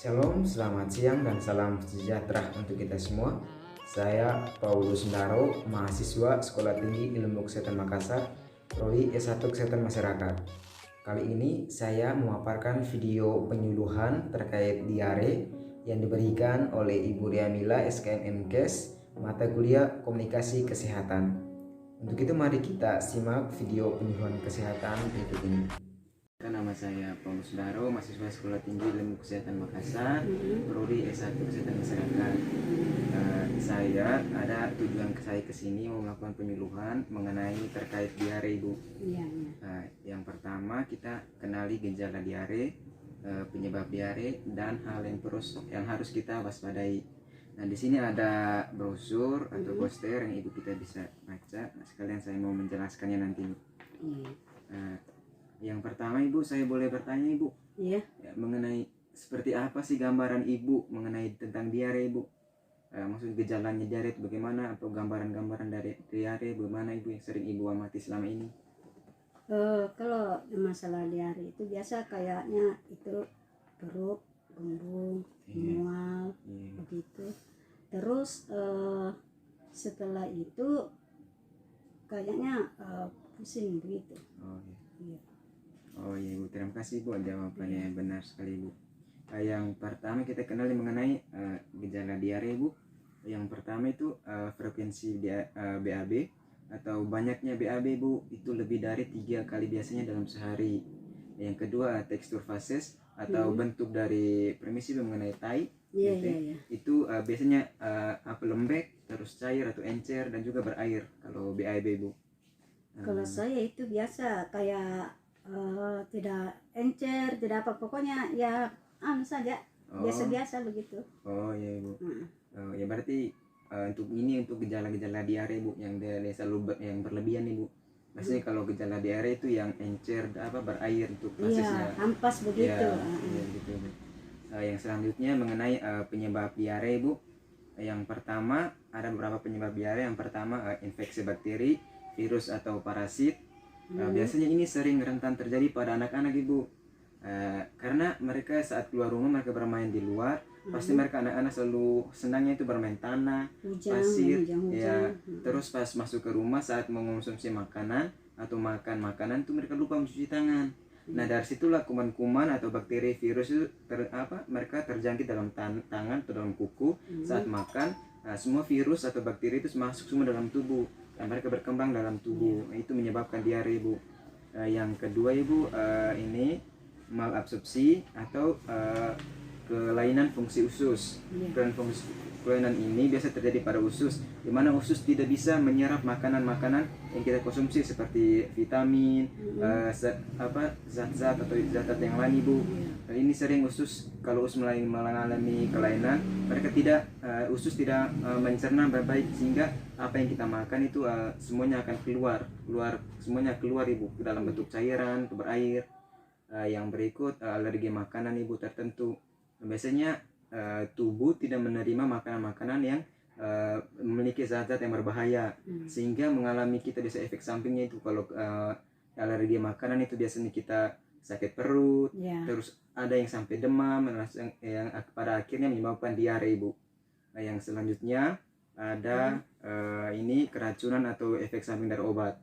Shalom, selamat siang dan salam sejahtera untuk kita semua. Saya Paulus Ndaro, mahasiswa Sekolah Tinggi Ilmu Kesehatan Makassar, Prodi S1 Kesehatan Masyarakat. Kali ini saya memaparkan video penyuluhan terkait diare yang diberikan oleh Ibu Riamila SKM MKes, mata kuliah Komunikasi Kesehatan. Untuk itu mari kita simak video penyuluhan kesehatan berikut ini. Nama saya Paulus Ndaro, mahasiswa Sekolah Tinggi Ilmu Kesehatan Makassar, Prodi S1 Kesehatan Masyarakat. Saya ada tujuan saya ke sini mau melakukan penyuluhan mengenai terkait diare, Ibu. Iya. Yang pertama kita kenali gejala diare, penyebab diare dan hal yang harus kita waspadai. Nah, di sini ada brosur atau poster yang Ibu kita bisa baca. Nah, sekalian saya mau menjelaskannya nanti. Yang pertama, Ibu, saya boleh bertanya, Ibu? Iya. Mengenai seperti apa sih gambaran Ibu mengenai tentang diare, Ibu? Maksud gejalanya diare itu bagaimana, atau gambaran-gambaran dari diare bagaimana, Ibu, yang sering Ibu amati selama ini? Kalau masalah diare itu biasa kayaknya itu perut, gembung, mual, begitu. Terus setelah itu kayaknya pusing begitu. Oh iya, Ibu, terima kasih, Bu, jawabannya yang benar sekali, Bu. Yang pertama kita kenali mengenai gejala diare, Bu. Yang pertama itu frekuensi BAB atau banyaknya BAB, Bu, itu lebih dari 3 kali biasanya dalam sehari. Yang kedua tekstur fases atau bentuk dari permisi mengenai tai. Itu biasanya lembek, terus cair atau encer dan juga berair kalau BAB, Bu. Kalau saya itu biasa kayak tidak encer, tidak apa, pokoknya ya saja biasa-biasa begitu. Oh iya, Bu. Ya berarti untuk gejala-gejala diare, Bu, yang selalu yang berlebihan nih, Bu. Maksudnya kalau gejala diare itu yang encer berair untuk prosesnya. Iya, hampas begitu. Iya, gitu, Bu. Yang selanjutnya mengenai penyebab diare, Bu. Yang pertama ada beberapa penyebab diare. Yang pertama infeksi bakteri, virus atau parasit. Biasanya ini sering rentan terjadi pada anak-anak, Ibu, karena mereka saat keluar rumah mereka bermain di luar, pasti mereka anak-anak selalu senangnya itu bermain tanah, pasir, ya. Terus pas masuk ke rumah saat mengonsumsi makanan atau makan makanan itu mereka lupa mencuci tangan. Nah, dari situlah kuman-kuman atau bakteri virus itu mereka terjangkit dalam tangan atau dalam kuku saat makan. Semua virus atau bakteri itu masuk semua dalam tubuh dan mereka berkembang dalam tubuh. Itu menyebabkan diare, Bu. Yang kedua, Ibu, ini malabsorpsi atau kelainan fungsi usus. Kelainan ini biasa terjadi pada usus, di mana usus tidak bisa menyerap makanan-makanan yang kita konsumsi seperti vitamin, zat-zat atau zat-zat yang lain, Ibu. Dan ini sering kalau usus mengalami kelainan, usus tidak mencerna baik, sehingga apa yang kita makan itu semuanya akan semuanya keluar, Ibu, dalam bentuk cairan atau berair. Yang berikut alergi makanan, Ibu, tertentu. Biasanya tubuh tidak menerima makanan-makanan yang memiliki zat-zat yang berbahaya, sehingga mengalami kita bisa efek sampingnya itu. Kalau alergi makanan itu biasanya kita sakit perut, terus ada yang sampai demam, yang pada akhirnya menyebabkan diare, Ibu. Yang selanjutnya ada ini keracunan atau efek samping dari obat.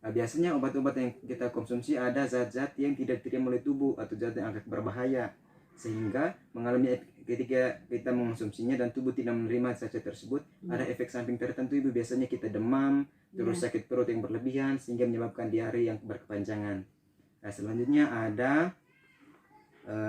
Biasanya obat-obat yang kita konsumsi ada zat-zat yang tidak diterima oleh tubuh atau zat yang agak berbahaya, sehingga mengalami ketika kita mengonsumsinya dan tubuh tidak menerima zat-zat tersebut, ada efek samping tertentu, Ibu. Biasanya kita demam, terus sakit perut yang berlebihan sehingga menyebabkan diare yang berkepanjangan. Selanjutnya ada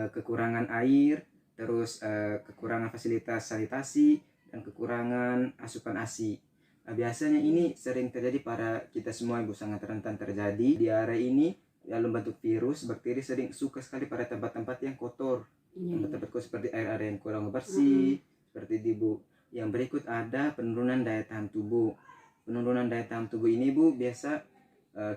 kekurangan air, terus kekurangan fasilitas sanitasi dan kekurangan asupan ASI. Biasanya ini sering terjadi pada kita semua, Ibu, sangat rentan terjadi. Diare ini dalam bentuk virus, bakteri sering suka sekali pada tempat-tempat yang kotor, tempat-tempat kotor seperti air-air yang kurang bersih, seperti itu, Bu. Yang berikut ada penurunan daya tahan tubuh. Penurunan daya tahan tubuh ini, Bu, biasa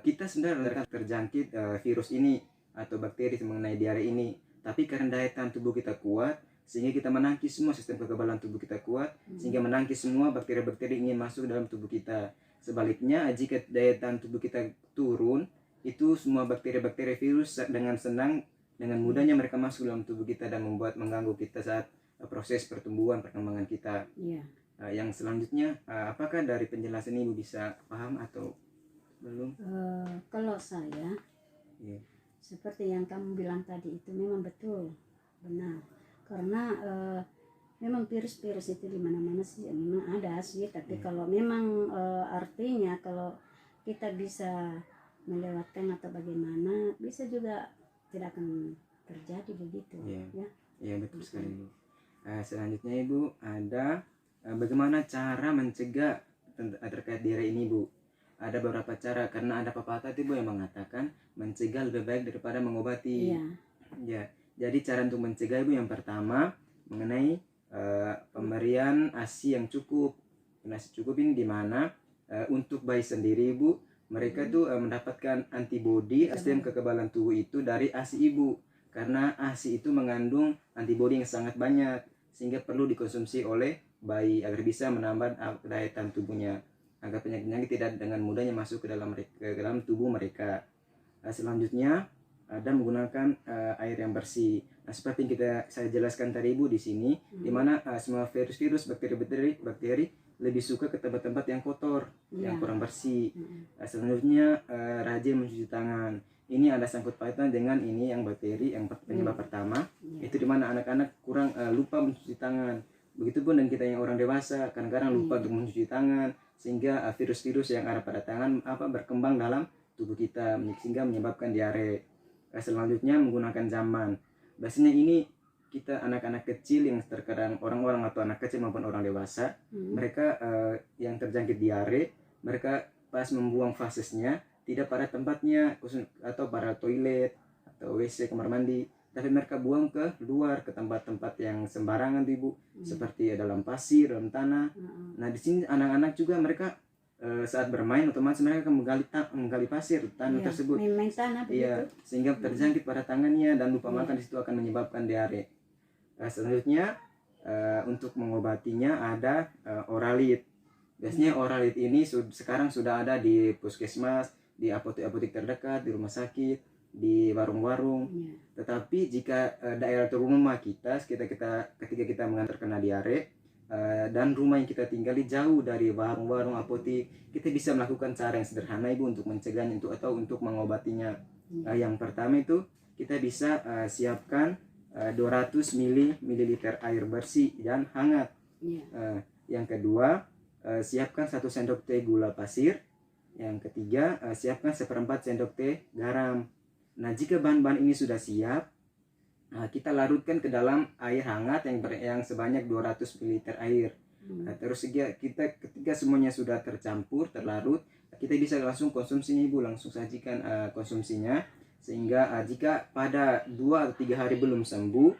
kita sebenarnya terjangkit virus ini atau bakteri mengenai diare ini, tapi karena daya tahan tubuh kita kuat, sehingga kita menangkis semua sistem kekebalan tubuh kita kuat, sehingga menangkis semua bakteri-bakteri ingin masuk dalam tubuh kita. Sebaliknya, jika daya tahan tubuh kita turun, itu semua bakteri-bakteri virus dengan senang dengan mudahnya mereka masuk dalam tubuh kita dan mengganggu kita saat proses pertumbuhan perkembangan kita. Iya. Yang selanjutnya, apakah dari penjelasan Ibu bisa paham atau belum? Kalau saya, Iya. seperti yang kamu bilang tadi itu memang betul, benar. Karena memang virus-virus itu di mana-mana sih, memang ada sih. Tapi kalau memang artinya kalau kita bisa melewatkan atau bagaimana, bisa juga tidak akan terjadi begitu. Iya. Ya. Iya, betul sekali Ibu. Selanjutnya Ibu ada bagaimana cara mencegah terkait diare ini Bu. Ada beberapa cara, karena ada pepatah itu Bu yang mengatakan mencegah lebih baik daripada mengobati. Iya. Ya, jadi cara untuk mencegah Ibu yang pertama mengenai pemberian ASI yang cukup. ASI cukup ini di mana untuk bayi sendiri Ibu, mereka tuh mendapatkan antibodi sistem kekebalan tubuh itu dari ASI ibu, karena ASI itu mengandung antibodi yang sangat banyak sehingga perlu dikonsumsi oleh bayi agar bisa menambah daya tahan tubuhnya agar penyakit-penyakit tidak dengan mudahnya masuk ke dalam tubuh mereka. Selanjutnya ada menggunakan air yang bersih. Nah, seperti yang saya jelaskan tadi Ibu di sini, di mana semua virus-virus, bakteri lebih suka ke tempat-tempat yang kotor, yang kurang bersih. Selanjutnya rajin mencuci tangan. Ini ada sangkut pautan dengan ini yang bakteri yang penyebab pertama, itu di mana anak-anak kurang lupa mencuci tangan. Begitupun dengan kita yang orang dewasa, kadang-kadang lupa untuk mencuci tangan, sehingga virus-virus yang ada pada tangan berkembang dalam tubuh kita sehingga menyebabkan diare. Selanjutnya menggunakan zaman. Biasanya ini kita anak-anak kecil yang terkadang orang-orang atau anak kecil maupun orang dewasa, mereka yang terjangkit diare, mereka pas membuang fasesnya tidak pada tempatnya atau pada toilet atau WC kamar mandi, tapi mereka buang ke luar ke tempat-tempat yang sembarangan Ibu, seperti dalam pasir, dalam tanah. Nah, di sini anak-anak juga mereka saat bermain otomatis mereka akan menggali pasir tanah tersebut. Main tanah begitu. Sehingga terjangkit pada tangannya dan lupa makan, di situ akan menyebabkan diare. Selanjutnya untuk mengobatinya ada Oralit. Biasanya Oralit ini sekarang sudah ada di puskesmas, di apotek-apotek terdekat, di rumah sakit, di warung-warung. Tetapi jika daerah atau rumah kita ketika kita terkena diare dan rumah yang kita tinggali jauh dari warung-warung, apotek, kita bisa melakukan cara yang sederhana Ibu untuk mencegahnya atau untuk mengobatinya. Yang pertama itu kita bisa siapkan 200 ml air bersih dan hangat. Yang kedua, siapkan 1 sendok teh gula pasir. Yang ketiga, siapkan 1/4 sendok teh garam. Nah, jika bahan-bahan ini sudah siap, kita larutkan ke dalam air hangat yang sebanyak 200 ml air. Terus ketika semuanya sudah tercampur, terlarut, kita bisa langsung konsumsinya Ibu, langsung sajikan konsumsinya. Sehingga jika pada 2 atau 3 hari belum sembuh,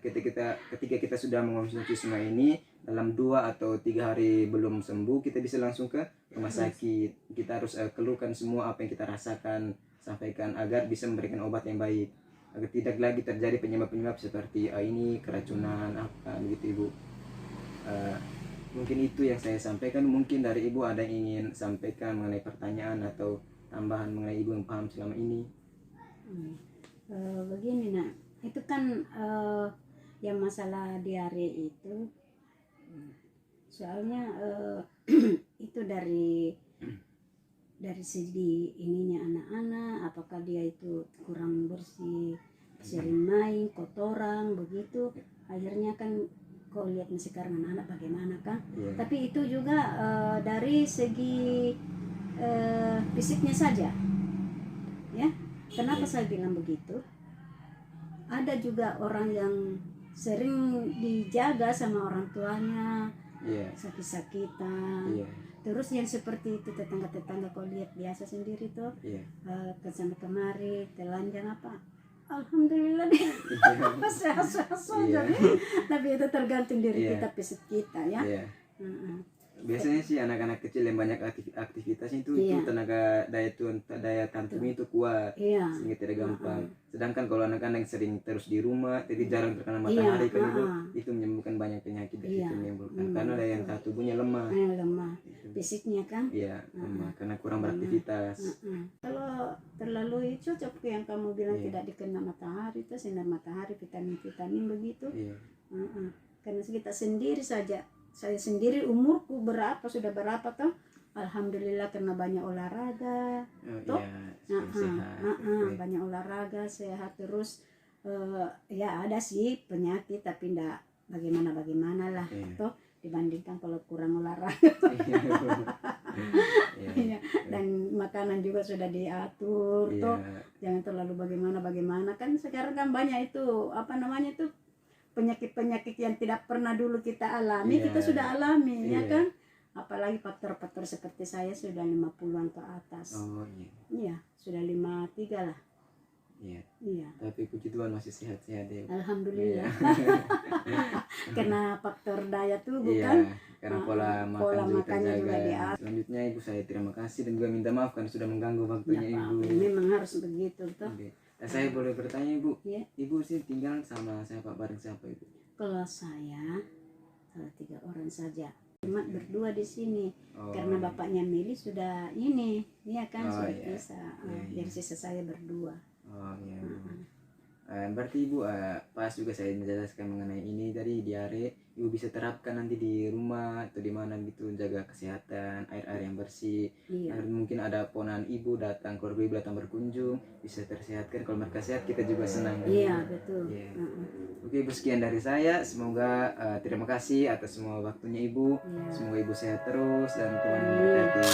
ketika kita sudah mengonsumsi semua ini dalam 2 atau 3 hari belum sembuh, kita bisa langsung ke rumah sakit. Kita harus keluhkan semua apa yang kita rasakan, sampaikan agar bisa memberikan obat yang baik, agar tidak lagi terjadi penyebab-penyebab seperti ini keracunan apa begitu Ibu. Mungkin itu yang saya sampaikan. Mungkin dari Ibu ada yang ingin sampaikan mengenai pertanyaan atau tambahan mengenai Ibu yang paham selama ini. Begini nak, itu kan yang masalah diare itu, soalnya itu dari segi ininya anak-anak, apakah dia itu kurang bersih, sering main kotoran begitu, akhirnya kan kau lihat sekarang anak-anak bagaimana kan. Tapi itu juga dari segi fisiknya saja ya. Kenapa saya bilang begitu? Ada juga orang yang sering dijaga sama orang tuanya, sakit-sakitan. Terus yang seperti itu tetangga-tetangga kau lihat biasa sendiri tuh, kesana kemari telanjang apa, alhamdulillah dia sehat-sehat saja. Tapi itu tergantung diri kita, fisik kita ya. biasanya sih anak-anak kecil yang banyak aktivitasnya itu Iya. tenaga daya tampungnya itu kuat Iya. sehingga tidak gampang. Sedangkan kalau anak-anak yang sering terus di rumah, jadi jarang terkena Iya, matahari kan heeh. itu menyebabkan banyak penyakit di Iya, situ menimbulkan karena daya tahan tubuhnya lemah. Lemah Gitu. fisiknya kan. Iya, lemah karena kurang beraktivitas. Kalau terlalu cocok yang kamu bilang Iya. tidak dikena matahari itu sinar matahari vitamin begitu. Iya. Karena kita sendiri saja, saya sendiri umurku sudah berapa toh? Alhamdulillah karena banyak olahraga, Oh, iya, sehat. Oke. banyak olahraga, sehat terus. Ya ada sih penyakit tapi enggak bagaimana lah, Iya. toh dibandingkan kalau kurang olahraga. Iya. Iya, dan makanan juga sudah diatur, Iya. toh jangan terlalu bagaimana kan sekarang kan banyak itu apa namanya itu penyakit yang tidak pernah dulu kita alami. Iya. Kita sudah alami ya Iya. kan, apalagi faktor-faktor seperti saya sudah 50-an ke atas. Oh iya. Iya, sudah 53 lah. Iya. Iya, Tapi puji Tuhan masih sehat-sehat ya. alhamdulillah. Karena faktor daya tubuh Iya, kan. karena pola Pola makan juga makannya juga terjaga. diatur. Selanjutnya Ibu saya terima kasih dan juga minta maaf karena sudah mengganggu waktunya Ya, Ibu. memang harus begitu toh. Oke. Saya boleh bertanya Ibu? Iya. Ibu sih tinggal sama siapa, bareng siapa Ibu? Kalau saya 3 orang saja, cuma berdua di sini. Oh, Karena iya. bapaknya Meli sudah ini, iya kan Oh, sudah iya. pisah. Iya, iya. Jadi sisa saya berdua. Oh iya Bu. Berarti Ibu pas juga saya menjelaskan mengenai ini dari diare, Ibu bisa terapkan nanti di rumah atau di mana gitu, jaga kesehatan, air yang bersih. Iya. Mungkin ada ponakan Ibu datang, keluarga Ibu datang berkunjung, bisa tersehatkan. Kalau mereka sehat kita juga senang. kan? Iya betul. Iya. Oke Ibu, sekian dari saya. Semoga terima kasih atas semua waktunya Ibu. Iya. Semoga Ibu sehat terus dan Tuhan Amin. memberkati.